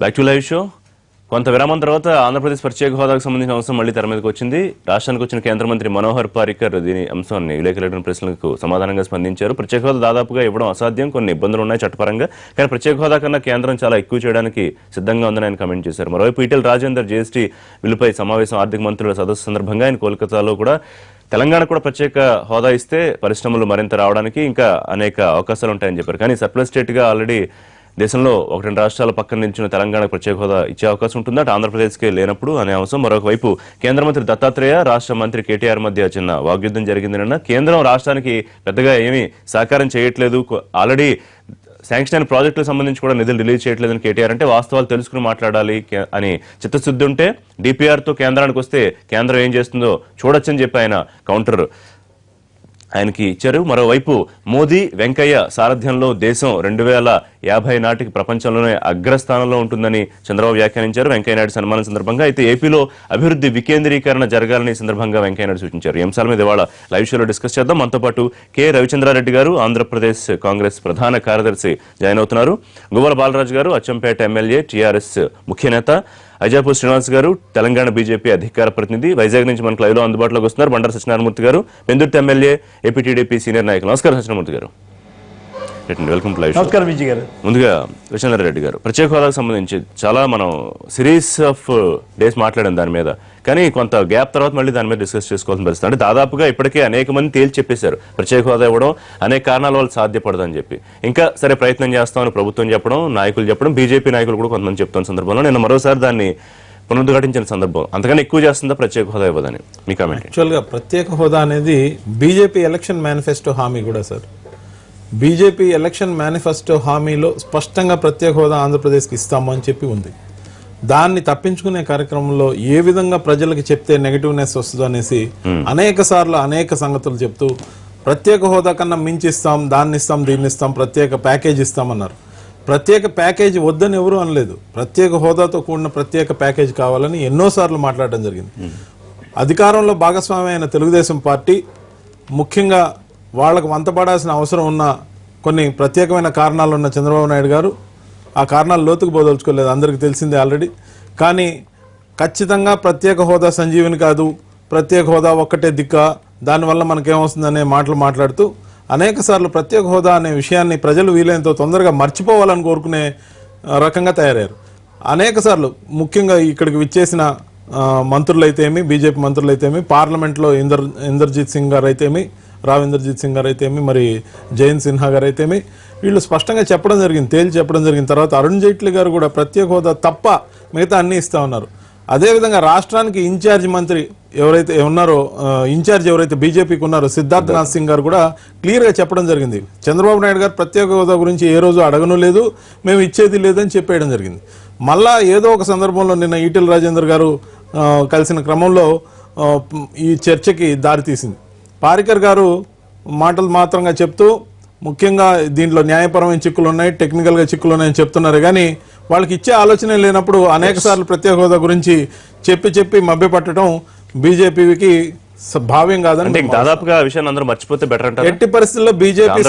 Back to live show. కొంత విరామం తర్వాత ఆంధ్రప్రదేశ్ ప్రత్యేక హోదాకు సంబంధించిన అంశం మళ్లీ తెర మీదకి వచ్చింది. రాష్ట్రానికి వచ్చిన కేంద్ర మంత్రి మనోహర్ పారికర్ దీని అంశాన్ని విలేకరుల ప్రశ్నలకు సమాధానంగా స్పందించారు. ప్రత్యేక హోదా దాదాపుగా ఇవ్వడం అసాధ్యం, కొన్ని ఇబ్బందులు ఉన్నాయి చట్టపరంగా, కానీ ప్రత్యేక హోదా కన్నా కేంద్రం చాలా ఎక్కువ చేయడానికి సిద్ధంగా ఉందని ఆయన కామెంట్ చేశారు. మరోవైపు ఈటెల రాజేందర్ జీఎస్టీ బిల్లుపై సమావేశం ఆర్థిక మంత్రుల సదస్సు సందర్భంగా ఆయన కోల్కతాలో కూడా తెలంగాణ కూడా ప్రత్యేక హోదా ఇస్తే పరిశ్రమలు మరింత రావడానికి ఇంకా అనేక అవకాశాలు ఉంటాయని చెప్పారు. కానీ సర్ప్లస్ స్టేట్గా ఆల్రెడీ దేశంలో 1-2 రాష్ట్రాల పక్కన నిలిచిన తెలంగాణకు ప్రత్యేక హోదా ఇచ్చే అవకాశం ఉంటుందా, ఆంధ్రప్రదేశ్కే లేనప్పుడు అనే అంశం. మరొక వైపు కేంద్ర మంత్రి దత్తాత్రేయ, రాష్ట్ర మంత్రి కేటీఆర్ మధ్య చిన్న వాగ్యుద్ధం జరిగిందన్న, కేంద్రం రాష్ట్రానికి పెద్దగా ఏమీ సహకారం చేయట్లేదు, ఆల్రెడీ శాంక్షన్ అయిన ప్రాజెక్టులకు సంబంధించి కూడా నిధులు రిలీజ్ చేయట్లేదని కేటీఆర్ అంటే వాస్తవాలు తెలుసుకుని మాట్లాడాలి అని చిత్తశుద్ధి ఉంటే డిపిఆర్తో కేంద్రానికి వస్తే కేంద్రం ఏం చేస్తుందో చూడొచ్చని చెప్పి ఆయన కౌంటర్ ఆయనకి ఇచ్చారు. మరోవైపు మోదీ వెంకయ్య సారథ్యంలో దేశం 2050 నాటికి ప్రపంచంలోనే అగ్రస్థానంలో ఉంటుందని చంద్రబాబు వ్యాఖ్యానించారు వెంకయ్యనాయుడు సన్మానం సందర్భంగా. అయితే ఏపీలో అభివృద్ధి వికేంద్రీకరణ జరగాలని సందర్భంగా వెంకయ్యనాయుడు సూచించారు. ఈ అంశాల మీద ఇవాళ లైవ్ షోలో డిస్కస్ చేద్దాం. మనతో పాటు కె రవిచంద్రారెడ్డి గారు, ఆంధ్రప్రదేశ్ కాంగ్రెస్ ప్రధాన కార్యదర్శి జాయిన్ అవుతున్నారు. గువ్వల బాలరాజు గారు, అచ్చంపేట ఎమ్మెల్యే, టీఆర్ఎస్ ముఖ్య నేత. అజాపూర్ శ్రీనివాస్ గారు, తెలంగాణ బీజేపీ అధికార ప్రతినిధి, వైజాగ్ నుంచి మనకు లైవ్లో అందుబాటులోకి వస్తున్నారు. బండారు సత్యనారాయణమూర్తి గారు, Pendurthi MLA, AP TDP senior నాయకులు. నమస్కారం సత్యనారాయణమూర్తి గారు, వెల్కమ్ టు లైవ్. నమస్కారం విజయ్ గారు. ముందుగా రవిచంద్రారెడ్డి గారు, ప్రత్యేక హోదాకు సంబంధించి చాలా మనం సిరీస్ ఆఫ్ డేస్ మాట్లాడాం దాని మీద, కానీ కొంత గ్యాప్ తర్వాత మళ్ళీ దాని మీద డిస్కస్ చేసుకోవాల్సిన పరిస్థితి. అంటే దాదాపుగా ఇప్పటికే అనేక మంది తేల్చి చెప్పేశారు ప్రత్యేక హోదా ఇవ్వడం అనేక కారణాల వల్ల సాధ్యపడదని చెప్పి. ఇంకా సరే ప్రయత్నం చేస్తామని ప్రభుత్వం చెప్పడం, నాయకులు చెప్పడం, బీజేపీ నాయకులు కూడా కొంతమంది చెప్తున్న సందర్భంలో నేను మరోసారి దాన్ని పునరుద్ఘాటించిన సందర్భం, అంతకన్నా ఎక్కువ చేస్తుందా ప్రత్యేక హోదా ఇవ్వదని మీ కామెంట్? యాక్చువల్గా ప్రత్యేక హోదా అనేది బీజేపీ ఎలక్షన్ మేనిఫెస్టో హామీ కూడా సార్. బీజేపీ ఎలక్షన్ మేనిఫెస్టో హామీలో స్పష్టంగా ప్రత్యేక హోదా ఆంధ్రప్రదేశ్కి ఇస్తాము అని చెప్పి ఉంది. దాన్ని తప్పించుకునే కార్యక్రమంలో ఏ విధంగా ప్రజలకు చెప్తే నెగటివ్నెస్ వస్తుందో అనేసి అనేక సార్లు అనేక సంగతులు చెప్తూ ప్రత్యేక హోదా కన్నా మించి ఇస్తాం, దాన్ని ఇస్తాం, దీన్ని ఇస్తాం, ప్రత్యేక ప్యాకేజ్ ఇస్తామన్నారు. ప్రత్యేక ప్యాకేజ్ వద్దని ఎవరూ అనలేదు. ప్రత్యేక హోదాతో కూడిన ప్రత్యేక ప్యాకేజ్ కావాలని ఎన్నోసార్లు మాట్లాడడం జరిగింది. అధికారంలో భాగస్వామి అయిన తెలుగుదేశం పార్టీ ముఖ్యంగా వాళ్లకు వంతపడాల్సిన అవసరం ఉన్న కొన్ని ప్రత్యేకమైన కారణాలు ఉన్న చంద్రబాబు నాయుడు గారు ఆ కారణాలు లోతుకు పోదలుచుకోలేదు, అందరికీ తెలిసిందే ఆల్రెడీ. కానీ ఖచ్చితంగా ప్రత్యేక హోదా సంజీవిని కాదు, ప్రత్యేక హోదా ఒక్కటే దిక్క, దానివల్ల మనకేమొస్తుందనే మాటలు మాట్లాడుతూ అనేక సార్లు ప్రత్యేక హోదా అనే విషయాన్ని ప్రజలు వీలైనంత తొందరగా మర్చిపోవాలని కోరుకునే రకంగా తయారయ్యారు. అనేక సార్లు ముఖ్యంగా ఇక్కడికి విచ్చేసిన మంత్రులైతేమి, బీజేపీ మంత్రులైతేమి, పార్లమెంట్లో ఇందర్జీత్ సింగ్ గారు అయితేమి, రావ్ ఇందర్జీత్ సింగ్ గారు అయితేమి, మరి జయంత్ సిన్హా గారు అయితేమి, వీళ్ళు స్పష్టంగా చెప్పడం జరిగింది, తేల్చి చెప్పడం జరిగిన తర్వాత అరుణ్ జైట్లీ గారు కూడా ప్రత్యేక హోదా తప్ప మిగతా అన్ని ఇస్తా ఉన్నారు. అదేవిధంగా రాష్ట్రానికి ఇన్ఛార్జ్ మంత్రి ఎవరైతే ఉన్నారో, ఇన్ఛార్జ్ ఎవరైతే బీజేపీకి ఉన్నారో సిద్ధార్థనాథ్ సింగ్ గారు కూడా క్లియర్గా చెప్పడం జరిగింది. చంద్రబాబు నాయుడు గారు ప్రత్యేక హోదా గురించి ఏ రోజు అడగను లేదు, మేము ఇచ్చేది లేదని చెప్పేయడం జరిగింది. మళ్ళా ఏదో ఒక సందర్భంలో నిన్న ఈటెల రాజేందర్ గారు కలిసిన క్రమంలో ఈ చర్చకి దారితీసింది. పారికర్ గారు మాటలు మాత్రంగా చెప్తూ ముఖ్యంగా దీంట్లో న్యాయపరమైన చిక్కులు ఉన్నాయి, టెక్నికల్గా చిక్కులు ఉన్నాయని చెప్తున్నారు. కానీ వాళ్ళకి ఇచ్చే ఆలోచన లేనప్పుడు అనేక సార్లు ప్రత్యేక హోదా గురించి చెప్పి మభ్యపట్టడం బీజేపీకి భావ్యం కాదని దాదాపుగా విషయాన్ని అందరూ మర్చిపోతే బెటర్ అంటారు. ఎట్టి పరిస్థితుల్లో బీజేపీ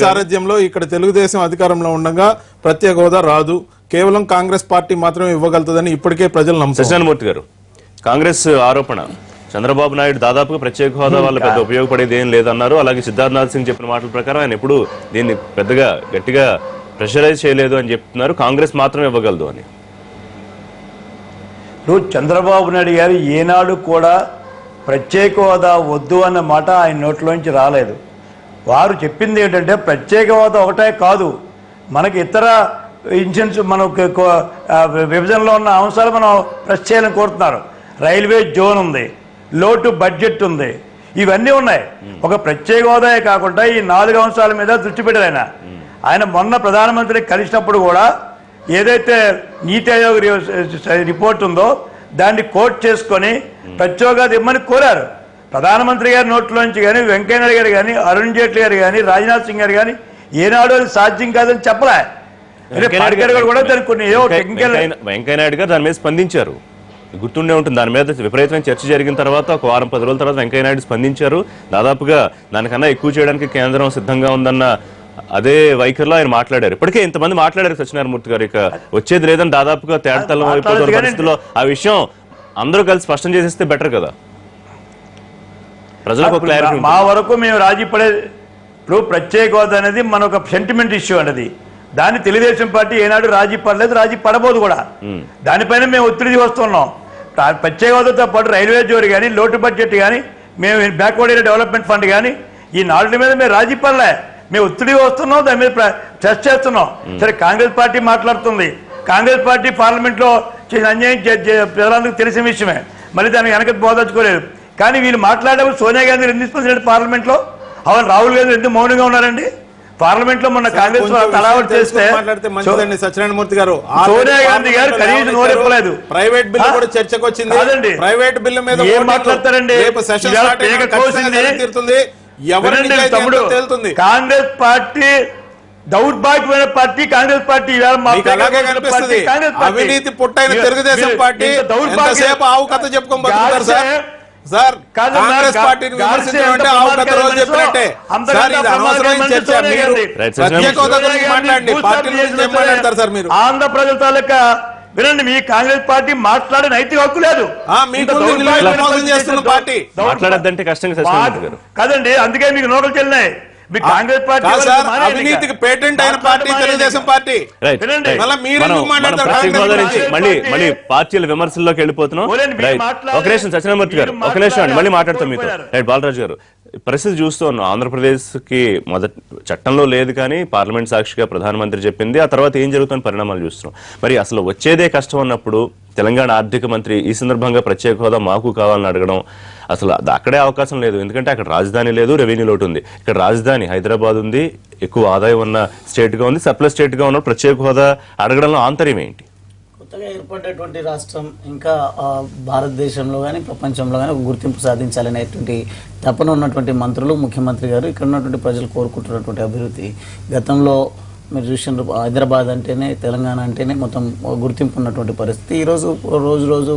సారథ్యంలో ఇక్కడ తెలుగుదేశం అధికారంలో ఉండగా ప్రత్యేక హోదా రాదు, కేవలం కాంగ్రెస్ పార్టీ మాత్రమే ఇవ్వగలుగుతుందని ఇప్పటికే ప్రజలు నమ్ముతారు. సత్యనారాయణమూర్తి గారు, కాంగ్రెస్ ఆరోపణ చంద్రబాబు నాయుడు దాదాపుగా ప్రత్యేక హోదా వల్ల పెద్ద ఉపయోగపడేది ఏం లేదన్నారు. అలాగే సిద్ధార్థనాథ్ సింగ్ చెప్పిన మాటల ప్రకారం ఆయన ఎప్పుడు దీన్ని పెద్దగా గట్టిగా ప్రెషరైజ్ చేయలేదు అని చెప్తున్నారు, కాంగ్రెస్ మాత్రమే ఇవ్వగలదు అని. ఇప్పుడు చంద్రబాబు నాయుడు గారు ఏనాడు కూడా ప్రత్యేక హోదా వద్దు అన్న మాట ఆయన నోట్లోంచి రాలేదు. వారు చెప్పింది ఏంటంటే ప్రత్యేక హోదా ఒకటే కాదు, మనకి ఇతర ఇన్సెన్స్ మనం విభజనలో ఉన్న అంశాలు మనం ప్రెస్ చేయాలని కోరుతున్నారు. రైల్వే జోన్ ఉంది, లోటు బడ్జెట్ ఉంది, ఇవన్నీ ఉన్నాయి. ఒక ప్రత్యేక హోదాయే కాకుండా ఈ 4 అంశాల మీద దృష్టి పెట్టారు. ఆయన మొన్న ప్రధానమంత్రి కలిసినప్పుడు కూడా ఏదైతే నీతి ఆయోగ్ రిపోర్ట్ ఉందో దాన్ని కోట్ చేసుకొని ప్రత్యేక ఇమ్మని కోరారు. ప్రధానమంత్రి గారి నోట్లోంచి కానీ, వెంకయ్యనాయుడు గారు కానీ, అరుణ్ జైట్లీ గారు కానీ, రాజ్నాథ్ సింగ్ గారు కానీ ఏనాడు అది సాధ్యం కాదని చెప్పలే. వెంకయ్యనాయుడు గారు దాని మీద స్పందించారు, గుర్తుండే ఉంటుంది. దాని మీద విపరీతమైన చర్చ జరిగిన తర్వాత ఒక వారం 10 రోజుల తర్వాత వెంకయ్యనాయుడు స్పందించారు. దాదాపుగా దానికన్నా ఎక్కువ చేయడానికి కేంద్రం సిద్ధంగా ఉందన్న అదే వైఖరిలో ఆయన మాట్లాడారు. ఇప్పటికే ఇంతమంది మాట్లాడారు సత్యనారాయణమూర్తి గారు, ఇక వచ్చేది లేదని దాదాపుగా తేడతలం అయిపోతున్న పరిస్థితుల్లో ఆ విషయం అందరూ కలిసి స్పష్టం చేసేస్తే బెటర్ కదా, ప్రజలకు ఒక క్లారిటీ. మా వరకు మేము రాజీ పడే, ఇప్పుడు ప్రత్యేక హోదా అనేది మన ఒక సెంటిమెంట్ ఇష్యూ అన్నది. దాన్ని తెలుగుదేశం పార్టీ ఏనాడు రాజీ పడలేదు, రాజీ పడబోదు కూడా. దానిపైన మేము ఒత్తిడి వస్తున్నాం. ప్రత్యేక హోదాతో పాటు రైల్వే జోరు కానీ, లోటు బడ్జెట్ కానీ, మేము బ్యాక్వర్డ్ ఏరియా డెవలప్మెంట్ ఫండ్ కానీ, ఈ నాలుగు మీద మేము రాజీ పడలే. మేము ఒత్తిడి వస్తున్నాం, దాని మీద టెస్ట్ చేస్తున్నాం. సరే, కాంగ్రెస్ పార్టీ మాట్లాడుతుంది. కాంగ్రెస్ పార్టీ పార్లమెంట్లో చేసిన అన్యాయం ప్రజలందరికీ తెలిసిన విషయమే, మళ్ళీ దానికి వెనక బోదలుచుకోలేదు. కానీ వీళ్ళు మాట్లాడేప్పుడు సోనియా గాంధీ ఎందుకు స్పందించారు పార్లమెంట్లో? అవును, రాహుల్ గాంధీ ఎందుకు మౌనంగా ఉన్నారండి పార్లమెంట్ లో? మొన్న కాంగ్రెస్ తలావట్ చేస్తే సత్యనారాయణమూర్తి గారు, సోనియా గాంధీ గారు కనీసం నోరెప్పలేదు. ప్రైవేట్ బిల్లు కూడా చర్చకు వచ్చింది. కాదండి, ప్రైవేట్ బిల్లు మీద ఏం మాట్లాడతారండి? తేలుతుంది. కాంగ్రెస్ పార్టీ దౌర్భాగ్యమైన పార్టీ. కాంగ్రెస్ పార్టీ అవినీతి పుట్టైన తెలుగుదేశం పార్టీ ఎంతసేపు ఆవు కథ చెప్పుకొని బతుకుతారు సార్. కాంగ్రెస్ పార్టీని విమర్శించడం అంటే ఆవు కథ రోజు చెప్పినట్టే సార్. ఇది అనవసరమైన చర్చ. మీరు ప్రత్యేక హోదా గురించి మాట్లాడండి, పార్టీ గురించి ఏం మాట్లాడతారు సార్ మీరు? ఆంధ్ర ప్రజల తాలూకా వినండి, మీ కాంగ్రెస్ పార్టీ మాట్లాడే నైతిక హక్కు లేదు. పార్టీ మాట్లాడద్దంటే కష్టంగా సత్యనారాయణ గారు కదండి, అందుకే మీకు నోటలు చెల్లినాయి. మీ కాంగ్రెస్ పార్టీ అవినీతికి పేటెంట్ అయిన పార్టీ తెలుగుదేశం పార్టీ. మళ్ళీ పార్టీల విమర్శల్లోకి వెళ్ళిపోతున్నాం. ఒక నిమిషం సత్యనారాయణమూర్తి గారు, ఒక నిమిషం అండి, మళ్ళీ మాట్లాడతాం మీతో. రైట్, బాలరాజు గారు, పరిస్థితి చూస్తూ ఉన్నాం. ఆంధ్రప్రదేశ్ కి మొదటి చట్టంలో లేదు, కానీ పార్లమెంట్ సాక్షిగా ప్రధానమంత్రి చెప్పింది. ఆ తర్వాత ఏం జరుగుతున్న పరిణామాలు చూస్తున్నాం. మరి అసలు వచ్చేదే కష్టం అన్నప్పుడు తెలంగాణ ఆర్థిక మంత్రి ఈ సందర్భంగా ప్రత్యేక హోదా మాకు కావాలని అడగడం, అసలు అక్కడే అవకాశం లేదు. ఎందుకంటే అక్కడ రాజధాని లేదు, రెవెన్యూ లోటు ఉంది. ఇక్కడ రాజధాని హైదరాబాద్ ఉంది, ఎక్కువ ఆదాయం ఉన్న స్టేట్ గా ఉంది, సర్ప్లస్ స్టేట్ గా ఉన్న ప్రత్యేక హోదా అడగడంలో ఆంతర్యం ఏంటి? కొత్తగా ఏర్పడేటువంటి రాష్ట్రం ఇంకా భారతదేశంలో కానీ ప్రపంచంలో కానీ ఒక గుర్తింపు సాధించాలనేటువంటి తపన ఉన్నటువంటి మంత్రులు, ముఖ్యమంత్రి గారు, ఇక్కడ ఉన్నటువంటి ప్రజలు కోరుకుంటున్నటువంటి అభివృద్ధి. గతంలో మీరు చూసిన హైదరాబాద్ అంటేనే, తెలంగాణ అంటేనే మొత్తం గుర్తింపు ఉన్నటువంటి పరిస్థితి. ఈరోజు రోజు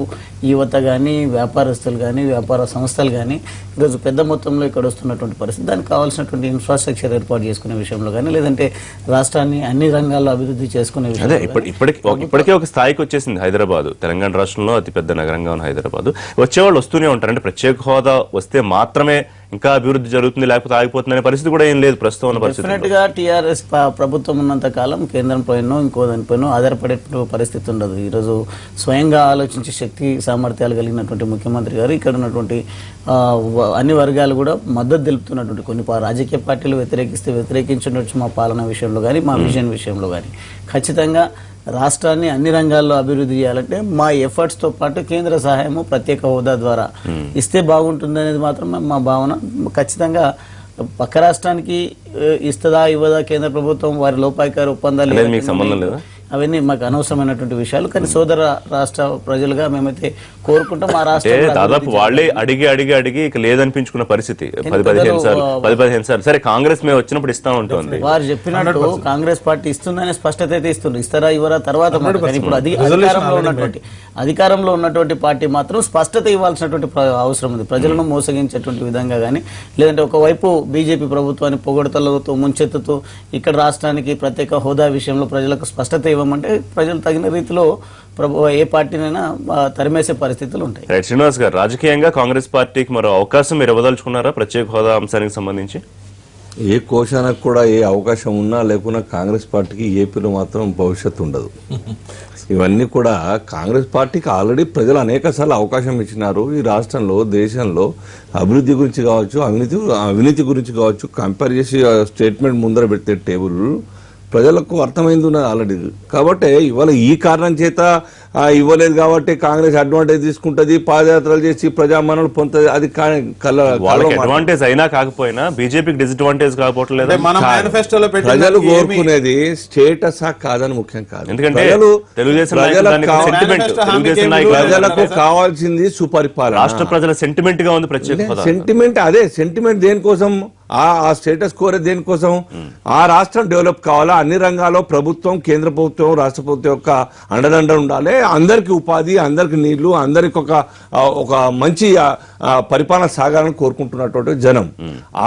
యువత కానీ, వ్యాపారస్తులు కానీ, వ్యాపార సంస్థలు కానీ ఈరోజు పెద్ద మొత్తంలో ఇక్కడ వస్తున్నటువంటి పరిస్థితి. దానికి కావాల్సినటువంటి ఇన్ఫ్రాస్ట్రక్చర్ ఏర్పాటు చేసుకునే విషయంలో కానీ, లేదంటే రాష్ట్రాన్ని అన్ని రంగాల్లో అభివృద్ధి చేసుకునే విషయంలో ఇప్పటికే ఒక స్థాయికి వచ్చేసింది హైదరాబాద్. తెలంగాణ రాష్ట్రంలో అతిపెద్ద నగరంగా ఉన్న హైదరాబాద్. వచ్చేవాళ్ళు వస్తూనే ఉంటారు. అంటే ప్రత్యేక హోదా వస్తే మాత్రమే ఇంకా అభివృద్ధి జరుగుతుంది, లేకపోతే ఆగిపోతుంది అనే పరిస్థితి కూడా ఏం లేదు ప్రస్తుతం ఉన్న పరిస్థితి. డెఫినెట్ గా టీఆర్ఎస్ ప్రభుత్వం ఉన్నంత కాలం కేంద్రం పైనో ఇంకో దానిపైనో ఆధారపడే పరిస్థితి ఉండదు. ఈరోజు స్వయంగా ఆలోచించే శక్తి సామర్థ్యాలు కలిగినటువంటి ముఖ్యమంత్రి గారు ఇక్కడ ఉన్నటువంటి అన్ని వర్గాలు కూడా మద్దతు తెలుపుతున్నటువంటి కొన్ని రాజకీయ పార్టీలు వ్యతిరేకించుండొచ్చు మా పాలన విషయంలో కానీ, మా విజన్ విషయంలో కానీ. ఖచ్చితంగా రాష్ట్రాన్ని అన్ని రంగాల్లో అభివృద్ధి చేయాలంటే మా ఎఫర్ట్స్ తో పాటు కేంద్ర సహాయము ప్రత్యేక హోదా ద్వారా ఇస్తే బాగుంటుంది అనేది మాత్రం మా భావన. ఖచ్చితంగా పక్క రాష్ట్రానికి ఇస్తుందా ఇవ్వదా కేంద్ర ప్రభుత్వం, వారి లోపాయికారి ఒప్పందాలు అవన్నీ మాకు అనవసరమైనటువంటి విషయాలు. కానీ సోదర రాష్ట్ర ప్రజలుగా మేమైతే కోరుకుంటాం మా రాష్ట్రం దాదాపు వాళ్ళే అడిగి ఇక లేదనిపించుకున్న పరిస్థితి 10-15 సార్లు. సరే, కాంగ్రెస్ మేము వచ్చినప్పుడు ఇస్తా ఉంటుంది. వారు చెప్పినట్టు కాంగ్రెస్ పార్టీ ఇస్తుందనే స్పష్టత అయితే ఇస్తుంది. ఇస్తారా ఇవ్వరా తర్వాత. ఇప్పుడు అధికారంలో ఉన్నటువంటి పార్టీ మాత్రం స్పష్టత ఇవ్వాల్సినటువంటి అవసరం ఉంది. ప్రజలను మోసగించేటువంటి విధంగా కానీ, లేదంటే ఒకవైపు బీజేపీ ప్రభుత్వాన్ని పొగడతలతో ముంచెత్తుతూ ఇక్కడ రాష్ట్రానికి ప్రత్యేక హోదా విషయంలో ప్రజలకు స్పష్టత ఇవ్వమంటే ప్రజలు తగిన రీతిలో ఏ పార్టీనైనా తరిమేసే పరిస్థితులు ఉంటాయి. రైట్, శ్రీనివాస్ గారు, రాజకీయంగా కాంగ్రెస్ పార్టీకి మరో అవకాశం మీరు ఇవ్వదలుచుకున్నారా ప్రత్యేక హోదా అంశానికి సంబంధించి? ఏ కోశానికి కూడా ఏ అవకాశం ఉన్నా లేకున్నా కాంగ్రెస్ పార్టీకి ఏపీలో మాత్రం భవిష్యత్తు ఉండదు. ఇవన్నీ కూడా కాంగ్రెస్ పార్టీకి ఆల్రెడీ ప్రజలు అనేక సార్లు అవకాశం ఇచ్చినారు. ఈ రాష్ట్రంలో, దేశంలో అభివృద్ధి గురించి కావచ్చు, అవినీతి గురించి కావచ్చు, కంపేర్ చేసి స్టేట్మెంట్ ముందర పెట్టే టేబుల్ ప్రజలకు అర్థమైంది ఉన్నది ఆల్రెడీ. కాబట్టి ఇవాళ ఈ కారణం చేత ఇవ్వలేదు కాబట్టి కాంగ్రెస్ అడ్వాంటేజ్ తీసుకుంటది, పాదయాత్రలు చేసి ప్రజామరణలు పొందుతుంది. అది అడ్వాంటేజ్ అయినా కాకపోయినా బీజేపీకి డిసడ్వాంటేజ్ కాకపోవట్లేదు. ప్రజలు కోరుకునేది స్టేటస్ కాదని ముఖ్యం కాదు. ఎందుకంటే ప్రజలకు కావాల్సింది సుపరిపాలన. రాష్ట్ర ప్రజల సెంటిమెంట్ గా ఉంది ప్రత్యేక సెంటిమెంట్. అదే సెంటిమెంట్ దేనికోసం? ఆ స్టేటస్ కోరే దేనికోసం? ఆ రాష్ట్రం డెవలప్ కావాలా, అన్ని రంగాల్లో ప్రభుత్వం, కేంద్ర ప్రభుత్వం, రాష్ట్ర ప్రభుత్వం యొక్క అండదండ ఉండాలి. అందరికి ఉపాధి, అందరికి నీళ్లు, అందరికి ఒక మంచి పరిపాలన సాగాలని కోరుకుంటున్నటువంటి జనం.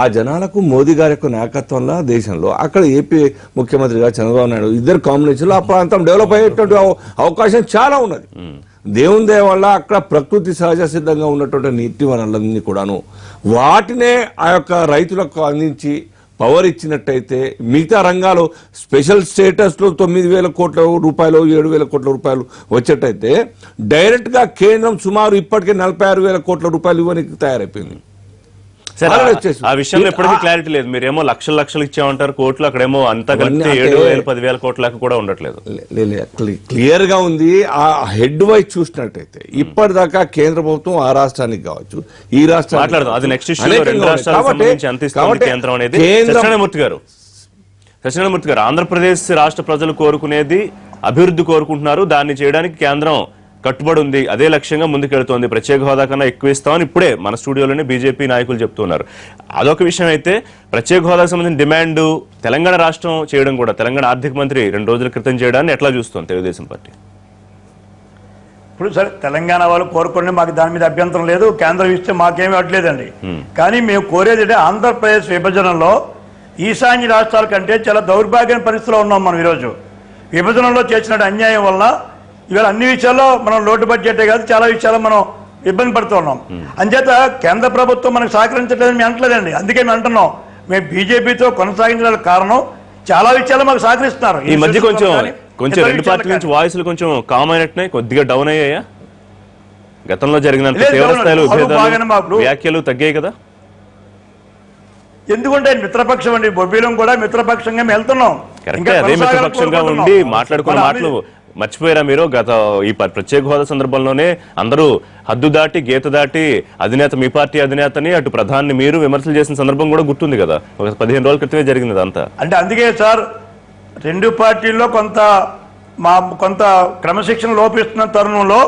ఆ జనాలకు మోదీ గారి యొక్క నాయకత్వంలో దేశంలో అక్కడ ఏపీ ముఖ్యమంత్రి గారు చంద్రబాబు నాయుడు ఇద్దరు కాంబినేషన్లో ఆ ప్రాంతం డెవలప్ అయ్యేటువంటి అవకాశం చాలా ఉన్నది. దేవుని దయ వల్ల అక్కడ ప్రకృతి సహజ సిద్ధంగా ఉన్నటువంటి నీటి వనరులన్నీ కూడాను వాటినే ఆ యొక్క రైతులకు అందించి పవర్ ఇచ్చినట్టయితే మిగతా రంగాలు స్పెషల్ స్టేటస్ లో 9,000 కోట్ల రూపాయలు 7,000 కోట్ల రూపాయలు వచ్చేటైతే డైరెక్ట్ గా కేంద్రం సుమారు ఇప్పటికే 46,000 కోట్ల రూపాయలు ఇవ్వడానికి తయారైపోయింది. సరే, ఆ విషయంలో ఎప్పటికీ క్లారిటీ లేదు. మీరేమో లక్షలు ఇచ్చామంటారు కోట్లు, అక్కడేమో అంతా కలిపితే 7,000 10,000 కోట్ల కూడా ఉండట్లేదు. క్లియర్ గా ఉంది. ఆ హెడ్ వైజ్ చూసినట్టయితే ఇప్పటిదాకా కేంద్ర ప్రభుత్వం ఆ రాష్ట్రానికి కావచ్చు, ఈ రాష్ట్రం మాట్లాడదాం, అది నెక్స్ట్ ఇష్యూ. రెండు రాష్ట్రాలకు సంబంధించి ఎంత ఇస్తుంది కేంద్రం అనేది. సత్యనారాయణమూర్తి గారు, ఆంధ్రప్రదేశ్ రాష్ట్ర ప్రజలు కోరుకునేది అభివృద్ధి కోరుకుంటున్నారు. దాన్ని చేయడానికి కేంద్రం కట్టుబడి ఉంది, అదే లక్ష్యంగా ముందుకెళ్తోంది. ప్రత్యేక హోదా కన్నా ఎక్కువ ఇస్తామని ఇప్పుడే మన స్టూడియోలోనే బీజేపీ నాయకులు చెప్తున్నారు. అదొక విషయం అయితే, ప్రత్యేక హోదాకు సంబంధించిన డిమాండ్ తెలంగాణ రాష్ట్రం చేయడం కూడా, తెలంగాణ ఆర్థిక మంత్రి 2 రోజుల క్రితం చేయడాన్ని ఎట్లా చూస్తుంది తెలుగుదేశం పార్టీ? ఇప్పుడు సరే, తెలంగాణ వాళ్ళు కోరుకుని మాకు దాని మీద అభ్యంతరం లేదు, కేంద్రం ఇస్తే మాకేమీ అట్లేదండి. కానీ మేము కోరేది అంటే ఆంధ్రప్రదేశ్ విభజనలో ఈశాన్య రాష్ట్రాల కంటే చాలా దౌర్భాగ్యమైన పరిస్థితిలో ఉన్నాం మనం ఈరోజు. విభజనలో చేసిన అన్యాయం వల్ల ఇవాళ అన్ని విషయాల్లో మనం లోటు బడ్జెటే కాదు, చాలా విషయాల్లో మనం ఇబ్బంది పడుతూ ఉన్నాం. అంచేత కేంద్ర ప్రభుత్వం మనకు సహకరించట్లేదని మేము అంటలేదండి. అందుకే మేము అంటున్నాం, మేము బీజేపీతో కొనసాగించడానికి కారణం చాలా విషయాలు మాకు సహకరిస్తున్నారు. ఈ మధ్య కొంచెం రెండు పార్టీల నుంచి వాయిస్లు కొంచెం కామ్ అయినట్టున్నాయి, కొద్దిగా డౌన్ అయ్యాయా? గతంలో జరిగినంత తీవ్రస్థాయిలో వ్యాఖ్యలు తగ్గాయి కదా? ఎందుకంటే మిత్రపక్షం అండి, బొబ్బిలం కూడా మిత్రపక్షంగా మేము వెళ్తున్నాం. అదే మిత్రపక్షంగా ఉండి మాట్లాడుకున్న మాటలు మర్చిపోయారా మీరు? గత ఈ ప్రత్యేక హోదా సందర్భంలోనే అందరూ హద్దు దాటి గీత దాటి అధినేత, మీ పార్టీ అధినేతని, అటు ప్రధాని మీరు విమర్శలు చేసిన సందర్భం కూడా గుర్తుంది కదా, ఒక 15 రోజుల క్రితమే జరిగింది అంతా. అంటే అందుకే సార్, రెండు పార్టీల్లో కొంత క్రమశిక్షణ లోపిస్తున్న తరుణంలో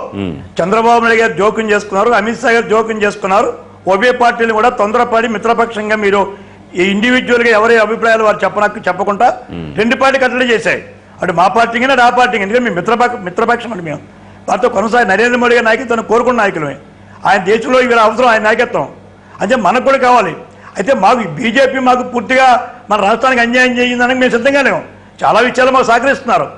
చంద్రబాబు నాయుడు గారు జోక్యం చేసుకున్నారు, అమిత్ షా గారు జోక్యం చేసుకున్నారు. ఉభయ పార్టీలు కూడా తొందరపడి మిత్రపక్షంగా మీరు ఈ ఇండివిజువల్ గా ఎవరి అభిప్రాయాలు వారు చెప్పకుండా రెండు పార్టీ కట్టడి చేశాయి. అటు మా పార్టీ కానీ ఆ పార్టీ, ఎందుకంటే మేము మిత్రపక్షం అండి. మేము వారితో కొనసాగి నరేంద్ర మోడీ గారి నాయకత్వం కోరుకున్న నాయకులమే. ఆయన దేశంలో ఇవాళ అవసరం ఆయన నాయకత్వం, అంటే మనకు కూడా కావాలి. అయితే మాకు బీజేపీ మాకు పూర్తిగా మన రాష్ట్రానికి అన్యాయం చేయిందని మేము సిద్ధంగా లేము. చాలా విషయాలు మాకు సహకరిస్తున్నారు,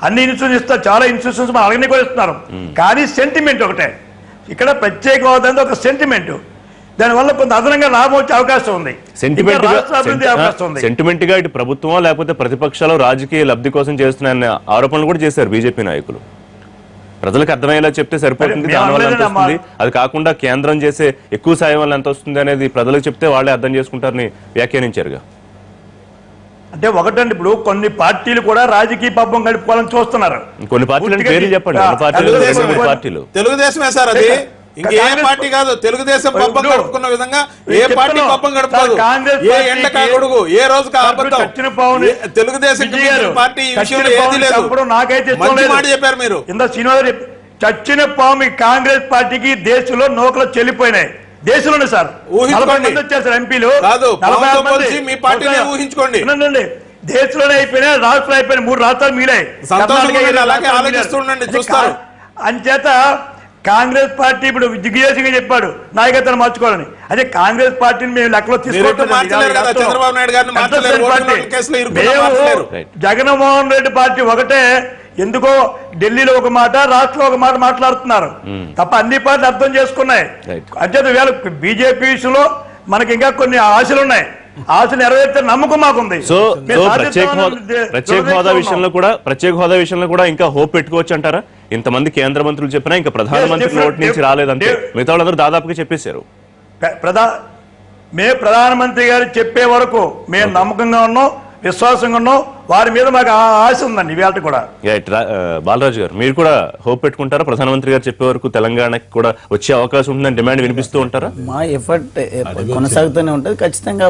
అన్ని ఇన్స్టిట్యూషన్ ఇస్తారు, చాలా ఇన్స్టిట్యూషన్స్ మా అలగని కూడా ఇస్తున్నారు. కానీ సెంటిమెంట్ ఒకటే, ఇక్కడ ప్రత్యేక హోదా ఒక సెంటిమెంట్, దానివల్ల కొంత అదనంగా లాభం వచ్చే అవకాశం ఉంది. సెంటిమెంట్ గా ఇటు ప్రభుత్వం లేకపోతే ప్రతిపక్షాలు రాజకీయ లబ్ధి కోసం చేస్తున్నాయన్న ఆరోపణలు కూడా చేశారు బీజేపీ నాయకులు. ప్రజలకు అర్థమయ్యేలా చెప్తే సరిపోతుంది, దానివల్ల ఎంత వస్తుంది, అది కాకుండా కేంద్రం చేసే ఎక్కువ సాయం వల్ల ఎంత వస్తుంది అనేది ప్రజలకు చెప్తే వాళ్ళే అర్థం చేసుకుంటారని వ్యాఖ్యానించారుగా. అంటే ఒకటండి, ఇప్పుడు కొన్ని పార్టీలు కూడా రాజకీయ పబ్బం గడుపుకోవాలని చూస్తున్నారు. కొన్ని పార్టీలు పేర్లు చెప్పండి. పార్టీలు తెలుగుదేశమే సార్, అది ఇంకే పార్టీ కాదు. తెలుగుదేశం పబ్బం గడుపుకున్న విధంగా ఏ పార్టీ పబ్బం గడుపుకోదు. ఏ ఎండకా గొడుగు, ఏ రోజు తెలుగుదేశం పార్టీ ఈ విషయంలో ఏది లేదు. నాకైతే మాట చెప్పారు మీరు. ఇంత శ్రీనివాస్, చచ్చిన పాము కాంగ్రెస్ పార్టీకి దేశంలో నోకలు చెల్లిపోయినాయి. దేశంలోనే సార్ వచ్చారు సార్ ఎంపీలు, మీ పార్టీని ఊహించుకోండి. దేశంలోనే అయిపోయినాయి, రాష్ట్రాలు అయిపోయినాయి, 3 రాష్ట్రాలు మిగిలాయి. అంచేత కాంగ్రెస్ పార్టీ ఇప్పుడు దిగ్విజయంగా చెప్పాడు నాయకత్వం మార్చుకోవాలని. అదే కాంగ్రెస్ పార్టీని మేము లెక్కలో జగన్మోహన్ రెడ్డి పార్టీ ఒకటే, ఎందుకో ఢిల్లీలో ఒక మాట, రాష్ట్రంలో ఒక మాట మాట్లాడుతున్నారు తప్ప అన్ని పార్టీలు అర్థం చేసుకున్నాయి. అంచేత వేళ బీజేపీ విషయంలో మనకి ఇంకా కొన్ని ఆశలు ఉన్నాయి, ఆశలు నెరవేర్చే నమ్మకం మాకుంది. సో ప్రత్యేక హోదా విషయంలో కూడా ఇంకా హోప్ పెట్టుకోవచ్చు అంటారా? ఇంతమంది కేంద్ర మంత్రులు చెప్పినా ఇంకా ప్రధానమంత్రి నోటి నుంచి రాలేదంటే మిగతా వాళ్ళందరూ దాదాపుగా చెప్పేశారు. ప్రధానమంత్రి గారు చెప్పే వరకు మేము నమ్మకంగా ఉన్నాం, విశ్వాసంగా ఉన్నాం, వారి మీద మాకు ఆశ ఉందండి ఇవాళ కూడా. బాలరాజు గారు, మీరు కూడా హోప్ పెట్టుకుంటారా? ప్రధానమంత్రి గారు చెప్పే వరకు తెలంగాణకి కూడా వచ్చే అవకాశం ఉంటుందని డిమాండ్ వినిపిస్తూ ఉంటారా? మా ఎఫర్ట్ కొనసాగుతూనే ఉంటుంది ఖచ్చితంగా,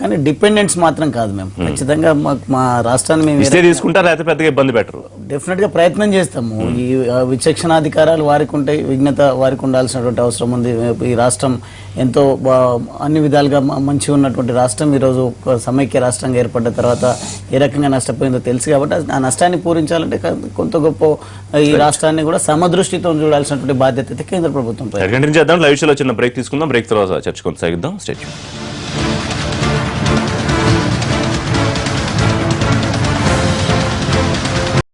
కానీ డిపెండెన్స్ మాత్రం కాదు. మేము ఖచ్చితంగా మా రాష్ట్రాన్ని మేము తీసుకుంటారా, లేకపోతే పెద్దగా ఇబ్బంది పెట్టరు? డెఫినెట్ గా ప్రయత్నం చేస్తాము. ఈ విచక్షణాధికారాలు వారికి ఉంటాయి, విఘ్నత వారికి ఉండాల్సినటువంటి అవసరం ఉంది. ఈ రాష్ట్రం ఎంతో అన్ని విధాలుగా మంచిగా ఉన్నటువంటి రాష్ట్రం ఈరోజు సమైక్య రాష్ట్రంగా ఏర్పడ్డ తర్వాత ఏ రకంగా నష్టపోయిందో తెలుసు కాబట్టి ఆ నష్టాన్ని పూరించాలంటే కొంత గొప్ప ఈ రాష్ట్రాన్ని కూడా సమదృష్టితో చూడాల్సినటువంటి బాధ్యత అయితే కేంద్ర ప్రభుత్వం చేద్దాం. లైవ్ షోలో చిన్న బ్రేక్ తీసుకుందాం. బ్రేక్ తర్వాత చర్చ కొనసాగిద్దాం. స్టేట్